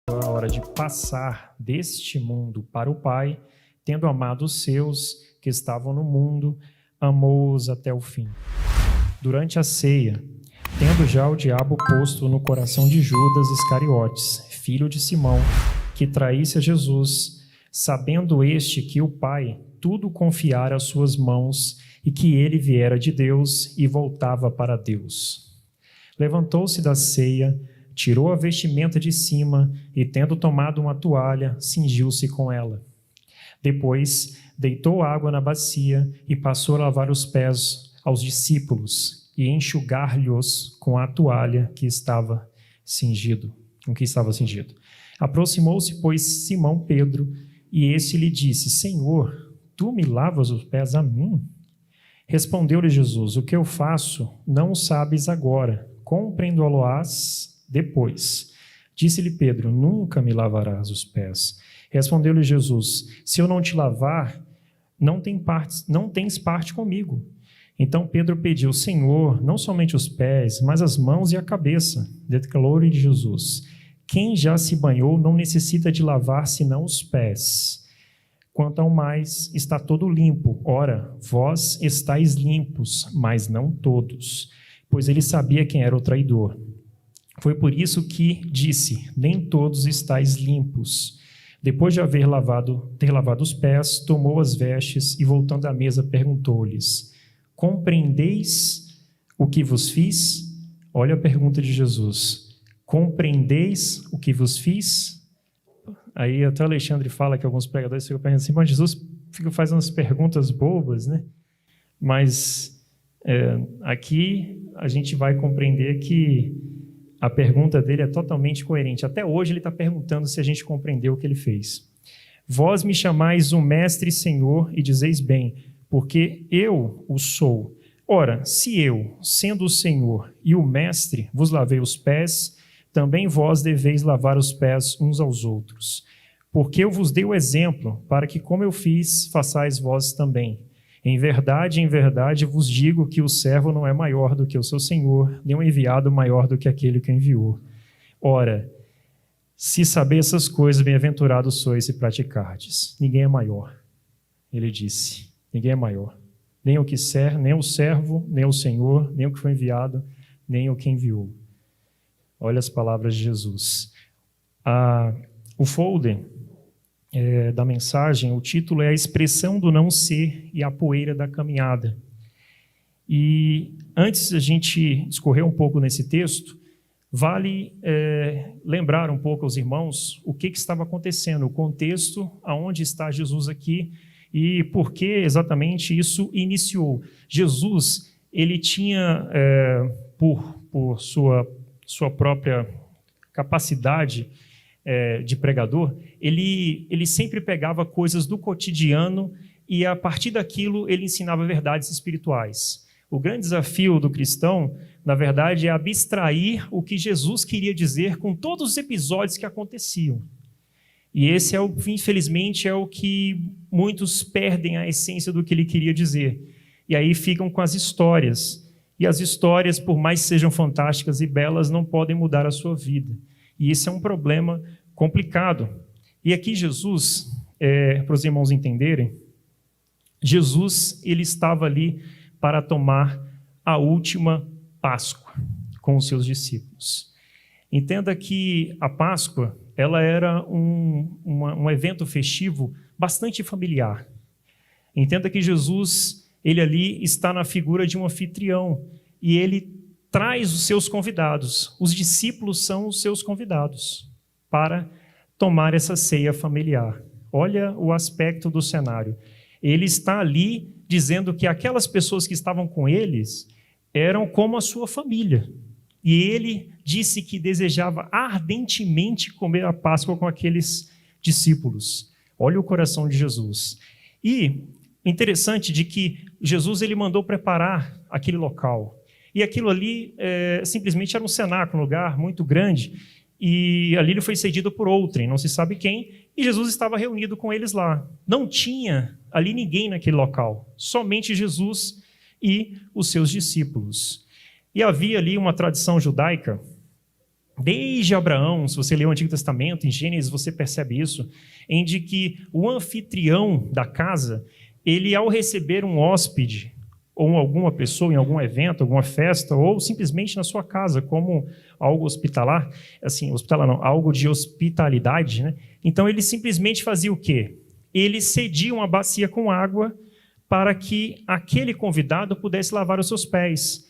A hora de passar deste mundo para o Pai, tendo amado os seus que estavam no mundo, amou-os até o fim. Durante a ceia, tendo já o diabo posto no coração de Judas Iscariotes, filho de Simão, que traísse a Jesus, sabendo este que o Pai tudo confiara às suas mãos e que ele viera de Deus e voltava para Deus. Levantou-se da ceia, tirou a vestimenta de cima e, tendo tomado uma toalha, cingiu-se com ela. Depois, deitou água na bacia e passou a lavar os pés aos discípulos e enxugar-lhes com a toalha que estava cingido. Aproximou-se, pois, Simão Pedro, e este lhe disse: Senhor, tu me lavas os pés a mim? Respondeu-lhe Jesus: o que eu faço não o sabes agora, compreendê-lo-ás depois. Disse-lhe Pedro: nunca me lavarás os pés. Respondeu-lhe Jesus: se eu não te lavar, não tens parte comigo. Então Pedro pediu: Senhor, não somente os pés, mas as mãos e a cabeça. Declarou-lhe Jesus: quem já se banhou não necessita de lavar senão os pés. Quanto ao mais, está todo limpo. Ora, vós estáis limpos, mas não todos. Pois ele sabia quem era o traidor. Foi por isso que disse: nem todos estáis limpos. Depois de ter lavado os pés, tomou as vestes e, voltando à mesa, perguntou-lhes: compreendeis o que vos fiz? Olha a pergunta de Jesus: compreendeis o que vos fiz? Aí até o Alexandre fala que alguns pregadores ficam pensando assim: mas Jesus fica fazendo umas perguntas bobas, né? Mas aqui a gente vai compreender que a pergunta dele é totalmente coerente. Até hoje ele está perguntando se a gente compreendeu o que ele fez. Vós me chamais o Mestre e Senhor e dizeis bem, porque eu o sou. Ora, se eu, sendo o Senhor e o Mestre, vos lavei os pés, também vós deveis lavar os pés uns aos outros. Porque eu vos dei o exemplo, para que, como eu fiz, façais vós também. Em verdade vos digo que o servo não é maior do que o seu senhor, nem o enviado maior do que aquele que o enviou. Ora, se sabeis essas coisas, bem-aventurados sois se praticardes. Ninguém é maior, ele disse. Ninguém é maior. Nem o servo, nem o senhor, nem o que foi enviado, nem o que enviou. Olha as palavras de Jesus. O folder da mensagem, o título é A Expressão do Não Ser e a Poeira da Caminhada. E antes de a gente discorrer um pouco nesse texto, vale lembrar um pouco aos irmãos o que estava acontecendo, o contexto, aonde está Jesus aqui e por que exatamente isso iniciou. Jesus, ele tinha, por sua própria capacidade de pregador, ele sempre pegava coisas do cotidiano e, a partir daquilo, ele ensinava verdades espirituais. O grande desafio do cristão, na verdade, é abstrair o que Jesus queria dizer com todos os episódios que aconteciam. E esse, infelizmente, é o que muitos perdem a essência do que ele queria dizer. E aí ficam com as histórias. E as histórias, por mais que sejam fantásticas e belas, não podem mudar a sua vida. E esse é um problema complicado. E aqui Jesus, para os irmãos entenderem, Jesus ele estava ali para tomar a última Páscoa com os seus discípulos. Entenda que a Páscoa ela era um evento festivo bastante familiar. Entenda que Jesus ele ali está na figura de um anfitrião e ele traz os seus convidados. Os discípulos são os seus convidados para tomar essa ceia familiar. Olha o aspecto do cenário. Ele está ali dizendo que aquelas pessoas que estavam com eles eram como a sua família. E ele disse que desejava ardentemente comer a Páscoa com aqueles discípulos. Olha o coração de Jesus. E interessante de que Jesus ele mandou preparar aquele local. E aquilo ali simplesmente era um cenáculo, um lugar muito grande, e ali ele foi cedido por outrem, não se sabe quem, e Jesus estava reunido com eles lá. Não tinha ali ninguém naquele local, somente Jesus e os seus discípulos. E havia ali uma tradição judaica Desde Abraão, se você ler o Antigo Testamento, em Gênesis, você percebe isso, em de que o anfitrião da casa, ele ao receber um hóspede, ou alguma pessoa em algum evento, alguma festa, ou simplesmente na sua casa, como algo hospitalar, assim, hospitalar não, algo de hospitalidade, né? Então ele simplesmente fazia o quê? Ele cedia uma bacia com água para que aquele convidado pudesse lavar os seus pés.